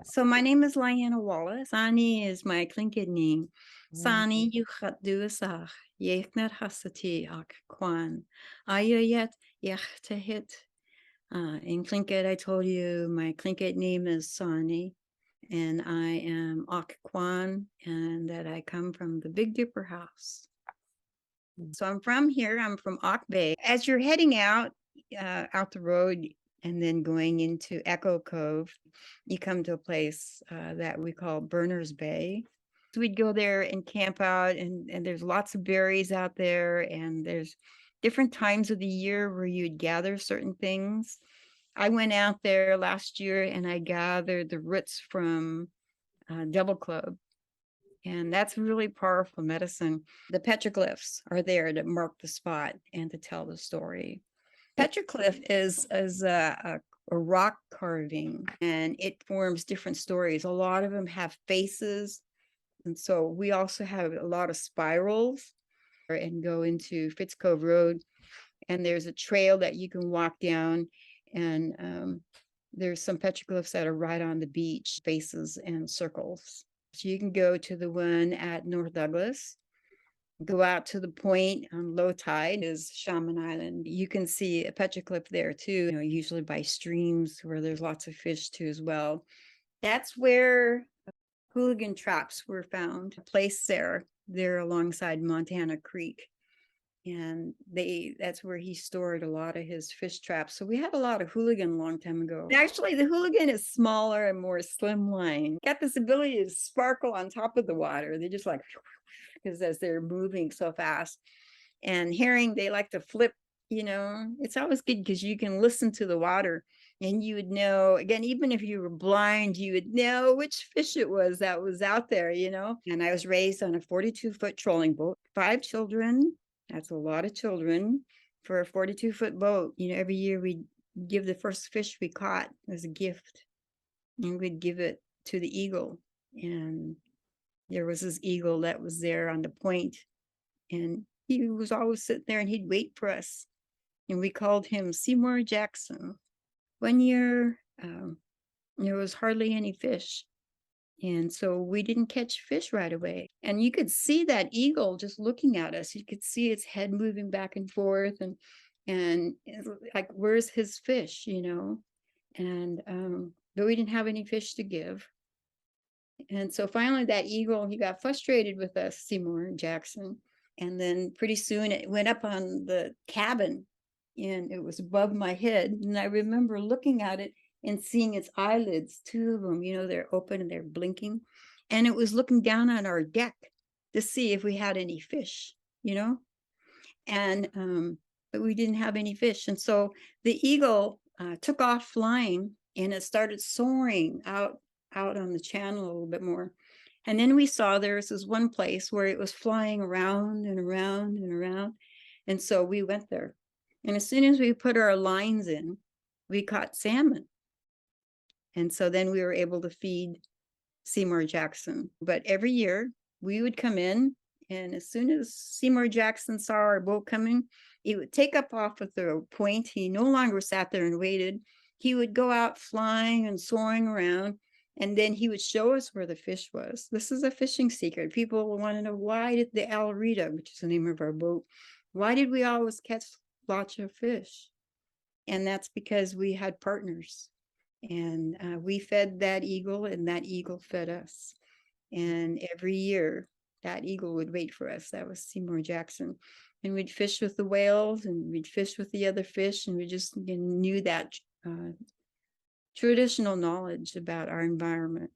So my name is Liana Wallace. Sani is my Tlingit name. Mm, Sani yuchat duasach, yechnet hasati ak kwan. Ayayet yechtehit. In Tlingit, I told you my Tlingit name is Sani, and I am Ak Kwan, and that I come from the Big Dipper house. mm, So I'm from here. I'm from Ak Bay. As you're heading out the road, and then going into Echo Cove, you come to a place that we call Burners Bay. So we'd go there and camp out, and there's lots of berries out there, and there's different times of the year where you'd gather certain things. I went out there last year and I gathered the roots from Devil Club, and that's really powerful medicine. The petroglyphs are there to mark the spot and to tell the story. Petroglyph is a rock carving, and it forms different stories. A lot of them have faces, and so we also have a lot of spirals and go into Fitz Cove Road, and there's a trail that you can walk down, and there's some petroglyphs that are right on the beach, faces and circles. So you can go to the one at North Douglas, go out to the point on low tide is Shaman Island. You can see a petroglyph there too, usually by streams where there's lots of fish too as well. That's where hooligan traps were found, placed there alongside Montana Creek. And that's where he stored a lot of his fish traps. So we had a lot of hooligan a long time ago. Actually, the hooligan is smaller and more slimline. Got this ability to sparkle on top of the water. They just like, because as they're moving so fast. And herring, they like to flip, it's always good because you can listen to the water and you would know, again, even if you were blind, you would know which fish it was that was out there. And I was raised on a 42-foot trolling boat, 5 children. That's a lot of children for a 42-foot boat. Every year we'd give the first fish we caught as a gift, and we'd give it to the eagle. And there was this eagle that was there on the point, and he was always sitting there and he'd wait for us. And we called him Seymour Jackson. One year, there was hardly any fish. And so we didn't catch fish right away. And you could see that eagle just looking at us. You could see its head moving back and forth, and like, where's his fish? And but we didn't have any fish to give. And so finally that eagle, he got frustrated with us, Seymour Jackson. And then pretty soon it went up on the cabin and it was above my head. And I remember looking at it and seeing its eyelids, two of them, they're open and they're blinking. And it was looking down on our deck to see if we had any fish. And but we didn't have any fish. And so the eagle took off flying, and it started soaring out on the channel a little bit more. And then we saw there was this one place where it was flying around and around and around. And so we went there. And as soon as we put our lines in, we caught salmon. And so then we were able to feed Seymour Jackson. But every year we would come in, and as soon as Seymour Jackson saw our boat coming, he would take up off at the point. He no longer sat there and waited. He would go out flying and soaring around, and then he would show us where the fish was. This is a fishing secret. People want to know, why did the Alrita, which is the name of our boat, why did we always catch lots of fish? And that's because we had partners. And we fed that eagle, and that eagle fed us. And every year, that eagle would wait for us. That was Seymour Jackson. And we'd fish with the whales, and we'd fish with the other fish, and we just knew that traditional knowledge about our environment.